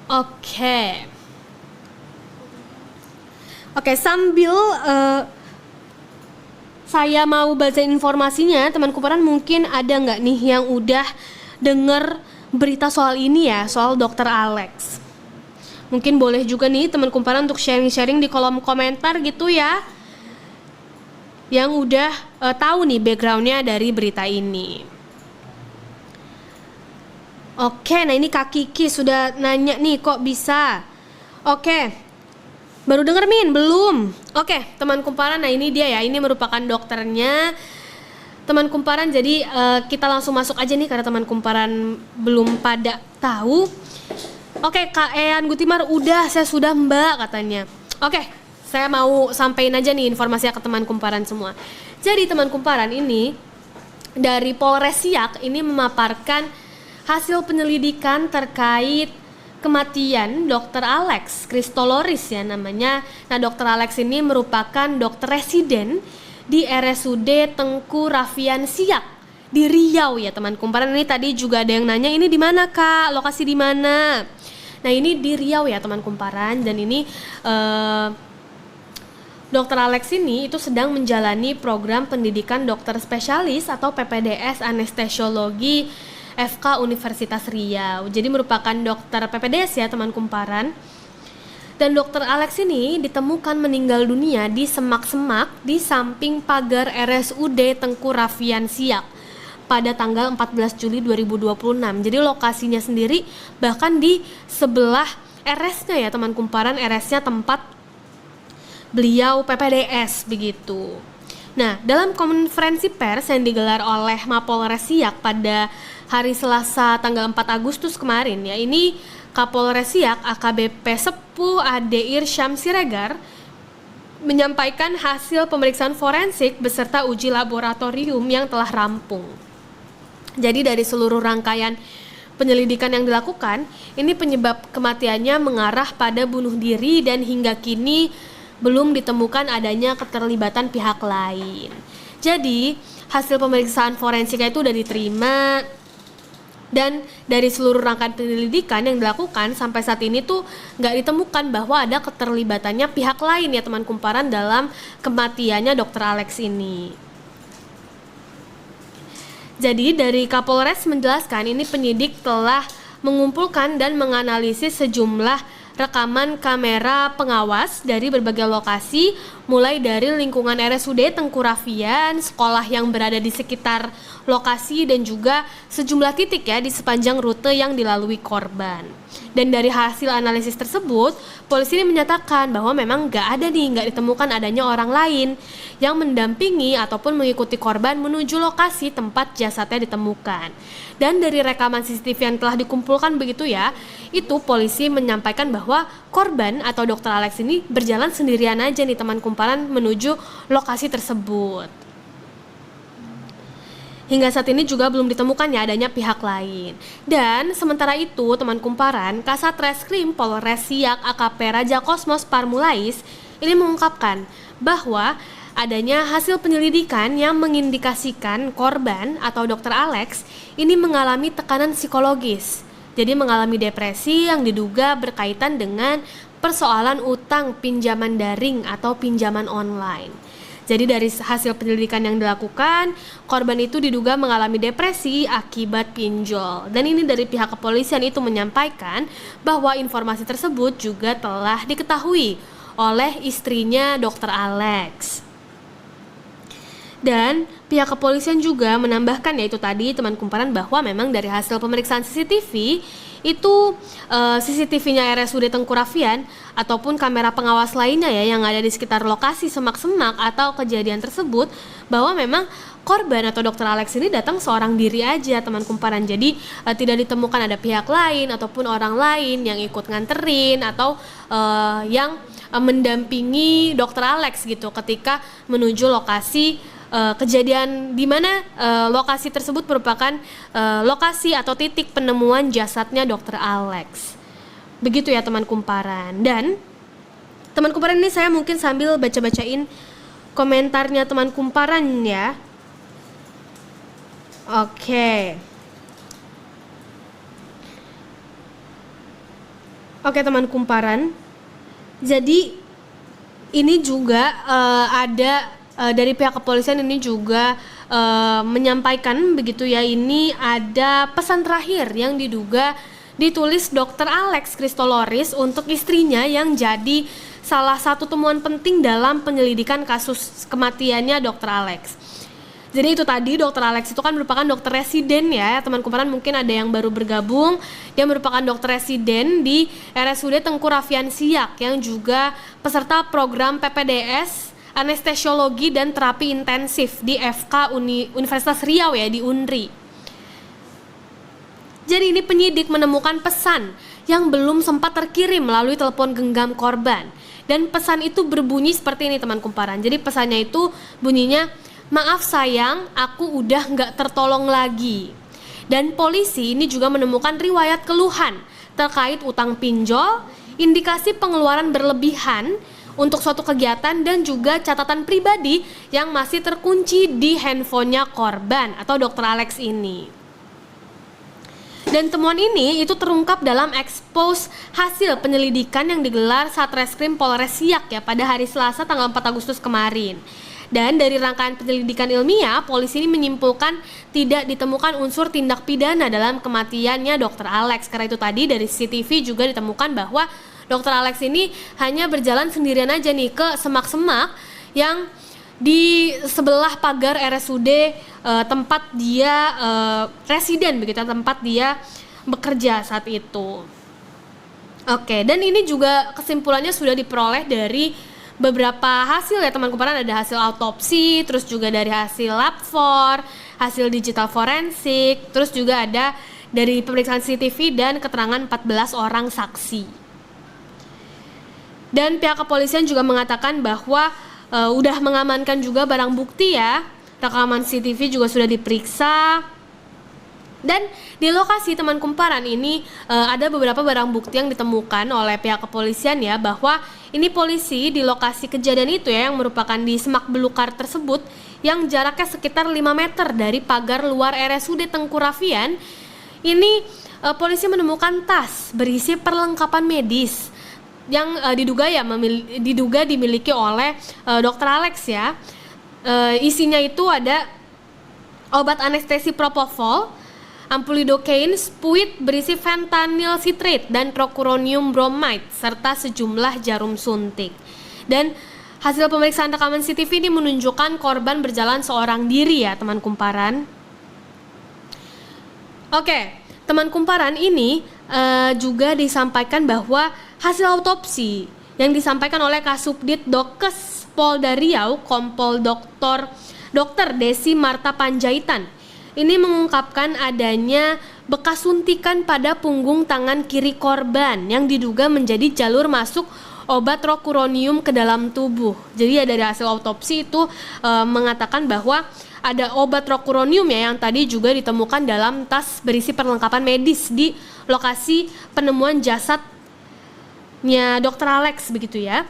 Oke. Oke, sambil saya mau baca informasinya, teman kumparan mungkin ada nggak nih yang udah denger berita soal ini ya, soal Dokter Alex. Mungkin boleh juga nih teman kumparan untuk sharing-sharing di kolom komentar gitu ya, yang udah tahu nih backgroundnya dari berita ini. Oke, nah ini Kak Kiki sudah nanya nih kok bisa. Oke, baru denger Min? Belum? Oke, teman kumparan, nah ini dia ya, ini merupakan dokternya teman kumparan. Jadi kita langsung masuk aja nih karena teman kumparan belum pada tahu. Oke, Kak Ean Gutimar, saya sudah Mbak katanya. Oke, saya mau sampein aja nih informasinya ke teman kumparan semua. Jadi teman kumparan ini dari Polres Siak ini memaparkan hasil penyelidikan terkait kematian Dr. Alex Kristoloris ya namanya. Nah, Dr. Alex ini merupakan dokter residen di RSUD Tengku Rafian Siak di Riau ya teman kumparan. Ini tadi juga ada yang nanya, ini di mana Kak? Lokasi di mana? Nah, ini di Riau ya teman kumparan, dan ini Dr. Alex ini itu sedang menjalani program pendidikan dokter spesialis atau PPDS anestesiologi FK Universitas Riau. Jadi merupakan dokter PPDS ya teman kumparan. Dan Dr. Alex ini ditemukan meninggal dunia di semak-semak di samping pagar RSUD Tengku Rafian Siak pada tanggal 14 Juli 2026. Jadi lokasinya sendiri bahkan di sebelah RS-nya ya teman kumparan, RS-nya tempat beliau PPDS begitu. Nah, dalam konferensi pers yang digelar oleh Mapolres Siak pada hari Selasa tanggal 4 Agustus kemarin ya, ini Kapolres Siak AKBP Sepuh Ade Irsyam Siregar menyampaikan hasil pemeriksaan forensik beserta uji laboratorium yang telah rampung. Jadi dari seluruh rangkaian penyelidikan yang dilakukan, ini penyebab kematiannya mengarah pada bunuh diri dan hingga kini belum ditemukan adanya keterlibatan pihak lain. Jadi hasil pemeriksaan forensiknya itu sudah diterima, dan dari seluruh rangkaian penyelidikan yang dilakukan sampai saat ini tuh nggak ditemukan bahwa ada keterlibatannya pihak lain ya teman kumparan dalam kematiannya Dr. Alex ini. Jadi dari Kapolres menjelaskan ini penyidik telah mengumpulkan dan menganalisis sejumlah rekaman kamera pengawas dari berbagai lokasi, mulai dari lingkungan RSUD Tengku Rafian, sekolah yang berada di sekitar lokasi, dan juga sejumlah titik ya di sepanjang rute yang dilalui korban. Dan dari hasil analisis tersebut, polisi ini menyatakan bahwa memang nggak ditemukan adanya orang lain yang mendampingi ataupun mengikuti korban menuju lokasi tempat jasadnya ditemukan. Dan dari rekaman CCTV yang telah dikumpulkan begitu ya, itu polisi menyampaikan bahwa korban atau Dr. Alex ini berjalan sendirian aja nih teman kumparan menuju lokasi tersebut. Hingga saat ini juga belum ditemukannya adanya pihak lain. Dan sementara itu teman kumparan, Kasat Reskrim Polres Siak AKP Raja Kosmos Parmulais ini mengungkapkan bahwa adanya hasil penyelidikan yang mengindikasikan korban atau Dr. Alex ini mengalami tekanan psikologis. Jadi mengalami depresi yang diduga berkaitan dengan persoalan utang pinjaman daring atau pinjaman online. Jadi dari hasil penyelidikan yang dilakukan, korban itu diduga mengalami depresi akibat pinjol. Dan ini dari pihak kepolisian itu menyampaikan bahwa informasi tersebut juga telah diketahui oleh istrinya Dr. Alex. Dan pihak kepolisian juga menambahkan yaitu tadi teman kumparan bahwa memang dari hasil pemeriksaan CCTV itu CCTV-nya RSUD Tengku Rafian ataupun kamera pengawas lainnya ya yang ada di sekitar lokasi semak-semak atau kejadian tersebut, bahwa memang korban atau Dr. Alex ini datang seorang diri aja teman kumparan. Jadi tidak ditemukan ada pihak lain ataupun orang lain yang ikut nganterin atau yang mendampingi Dr. Alex gitu ketika menuju lokasi kejadian, di mana lokasi tersebut merupakan lokasi atau titik penemuan jasadnya Dr. Alex. Begitu ya teman kumparan. Dan teman kumparan ini saya mungkin sambil baca-bacain komentarnya teman kumparan ya. Oke. Oke teman kumparan, jadi ini juga ada dari pihak kepolisian ini juga menyampaikan begitu ya, ini ada pesan terakhir yang diduga ditulis Dr. Alex Christoloris untuk istrinya yang jadi salah satu temuan penting dalam penyelidikan kasus kematiannya Dr. Alex. Jadi itu tadi, Dr. Alex itu kan merupakan dokter residen ya, teman kumparan mungkin ada yang baru bergabung. Dia merupakan dokter residen di RSUD Tengku Raffian Siak yang juga peserta program PPDS Anestesiologi dan Terapi Intensif di FK Universitas Riau ya, di UNRI. Jadi ini penyidik menemukan pesan yang belum sempat terkirim melalui telepon genggam korban. Dan pesan itu berbunyi seperti ini teman kumparan. Jadi pesannya itu bunyinya, "Maaf sayang, aku udah nggak tertolong lagi." Dan polisi ini juga menemukan riwayat keluhan terkait utang pinjol, indikasi pengeluaran berlebihan untuk suatu kegiatan, dan juga catatan pribadi yang masih terkunci di handphonenya korban atau Dr. Alex ini. Dan temuan ini itu terungkap dalam ekspos hasil penyelidikan yang digelar Satreskrim Polres Siak ya pada hari Selasa tanggal 4 Agustus kemarin. Dan dari rangkaian penyelidikan ilmiah, polisi ini menyimpulkan tidak ditemukan unsur tindak pidana dalam kematiannya Dr. Alex. Karena itu tadi dari CCTV juga ditemukan bahwa Dr. Alex ini hanya berjalan sendirian aja nih ke semak-semak yang di sebelah pagar RSUD tempat dia residen begitu, tempat dia bekerja saat itu. Oke, dan ini juga kesimpulannya sudah diperoleh dari beberapa hasil ya teman kumparan, ada hasil autopsi, terus juga dari hasil lab for, hasil digital forensik, terus juga ada dari pemeriksaan CCTV dan keterangan 14 orang saksi. Dan pihak kepolisian juga mengatakan bahwa udah mengamankan juga barang bukti ya, rekaman CCTV juga sudah diperiksa. Dan di lokasi teman kumparan ini ada beberapa barang bukti yang ditemukan oleh pihak kepolisian ya, bahwa ini polisi di lokasi kejadian itu ya, yang merupakan di semak belukar tersebut yang jaraknya sekitar 5 meter dari pagar luar RSUD Tengku Raffian. Ini polisi menemukan tas berisi perlengkapan medis yang diduga dimiliki oleh Dr. Alex ya. Isinya itu ada obat anestesi propofol, ampul lidocaine, spuit berisi fentanyl citrate dan procuronium bromide, serta sejumlah jarum suntik. Dan hasil pemeriksaan rekaman CCTV ini menunjukkan korban berjalan seorang diri ya teman kumparan. Oke, teman kumparan ini juga disampaikan bahwa hasil autopsi yang disampaikan oleh Kasubdit Dokes Polda Riau, Kompol Dr. Desi Marta Panjaitan, ini mengungkapkan adanya bekas suntikan pada punggung tangan kiri korban yang diduga menjadi jalur masuk obat rocuronium ke dalam tubuh. Jadi ya dari hasil autopsi itu mengatakan bahwa ada obat rocuronium ya yang tadi juga ditemukan dalam tas berisi perlengkapan medis di lokasi penemuan jasadnya Dr. Alex begitu ya.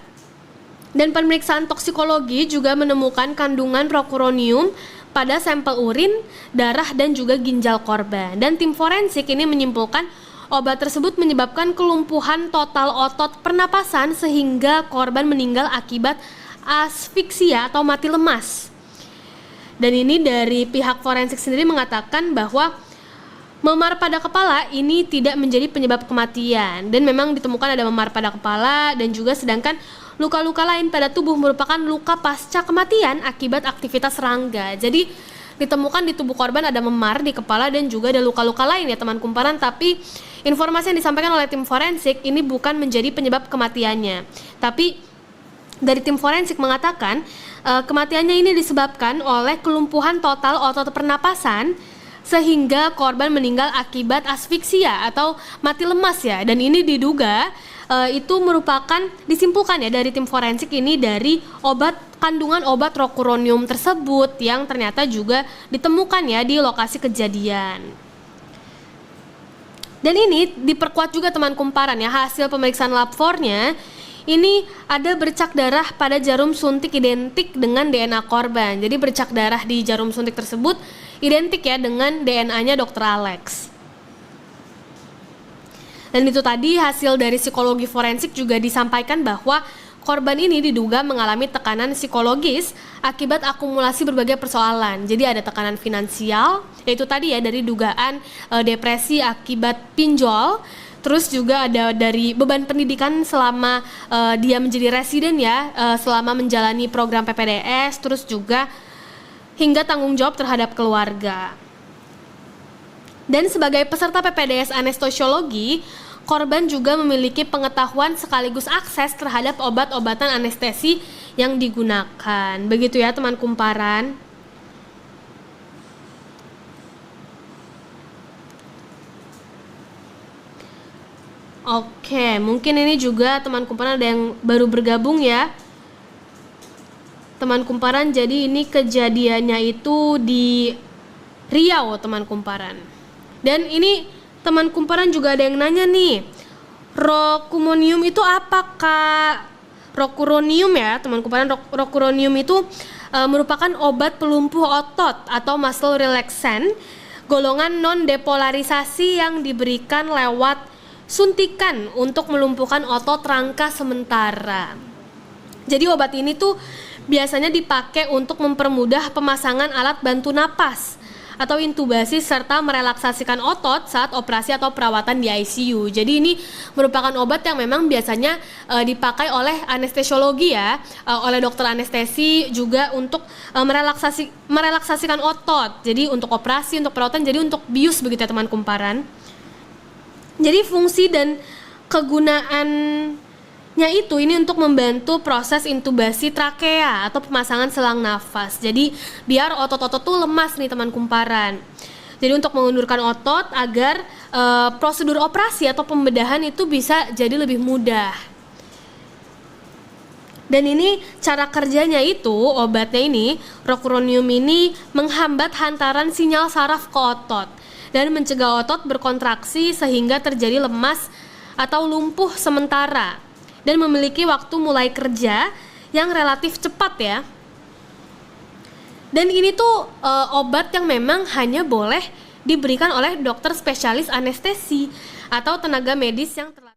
Dan pemeriksaan toksikologi juga menemukan kandungan rocuronium pada sampel urin, darah, dan juga ginjal korban. Dan tim forensik ini menyimpulkan obat tersebut menyebabkan kelumpuhan total otot pernapasan sehingga korban meninggal akibat asfiksia atau mati lemas. Dan ini dari pihak forensik sendiri mengatakan bahwa memar pada kepala ini tidak menjadi penyebab kematian, dan memang ditemukan ada memar pada kepala, dan juga sedangkan luka-luka lain pada tubuh merupakan luka pasca kematian akibat aktivitas serangga. Jadi ditemukan di tubuh korban ada memar di kepala dan juga ada luka-luka lain ya teman kumparan, tapi informasi yang disampaikan oleh tim forensik ini bukan menjadi penyebab kematiannya. Tapi dari tim forensik mengatakan kematiannya ini disebabkan oleh kelumpuhan total otot pernapasan sehingga korban meninggal akibat asfiksia atau mati lemas ya. Dan ini diduga itu merupakan disimpulkan ya dari tim forensik ini dari kandungan obat rocuronium tersebut yang ternyata juga ditemukan ya di lokasi kejadian. Dan ini diperkuat juga teman kumparan ya, hasil pemeriksaan lab for-nya ini ada bercak darah pada jarum suntik identik dengan DNA korban. Jadi bercak darah di jarum suntik tersebut identik ya dengan DNA-nya Dr. Alex. Dan itu tadi hasil dari psikologi forensik juga disampaikan bahwa korban ini diduga mengalami tekanan psikologis akibat akumulasi berbagai persoalan. Jadi ada tekanan finansial, yaitu tadi ya dari dugaan depresi akibat pinjol. Terus juga ada dari beban pendidikan selama dia menjadi residen ya, selama menjalani program PPDS, terus juga hingga tanggung jawab terhadap keluarga. Dan sebagai peserta PPDS anestesiologi, korban juga memiliki pengetahuan sekaligus akses terhadap obat-obatan anestesi yang digunakan. Begitu ya teman kumparan. Oke, mungkin ini juga teman kumparan ada yang baru bergabung ya. Teman kumparan, jadi ini kejadiannya itu di Riau teman kumparan. Dan ini teman kumparan juga ada yang nanya nih, rocuronium itu apa Kak? Rocuronium ya teman kumparan, rocuronium itu merupakan obat pelumpuh otot atau muscle relaxant golongan non-depolarisasi yang diberikan lewat suntikan untuk melumpuhkan otot rangka sementara. Jadi obat ini tuh biasanya dipakai untuk mempermudah pemasangan alat bantu napas atau intubasi serta merelaksasikan otot saat operasi atau perawatan di ICU. Jadi ini merupakan obat yang memang biasanya dipakai oleh anestesiologi ya, oleh dokter anestesi juga untuk merelaksasikan otot. Jadi untuk operasi, untuk perawatan, jadi untuk bius begitu ya teman kumparan. Jadi fungsi dan kegunaannya itu ini untuk membantu proses intubasi trakea atau pemasangan selang nafas. Jadi biar otot-otot tuh lemas nih teman kumparan. Jadi untuk mengundurkan otot agar prosedur operasi atau pembedahan itu bisa jadi lebih mudah. Dan ini cara kerjanya itu, obatnya ini, rocuronium ini menghambat hantaran sinyal saraf ke otot dan mencegah otot berkontraksi sehingga terjadi lemas atau lumpuh sementara, dan memiliki waktu mulai kerja yang relatif cepat ya. Dan ini tuh obat yang memang hanya boleh diberikan oleh dokter spesialis anestesi atau tenaga medis yang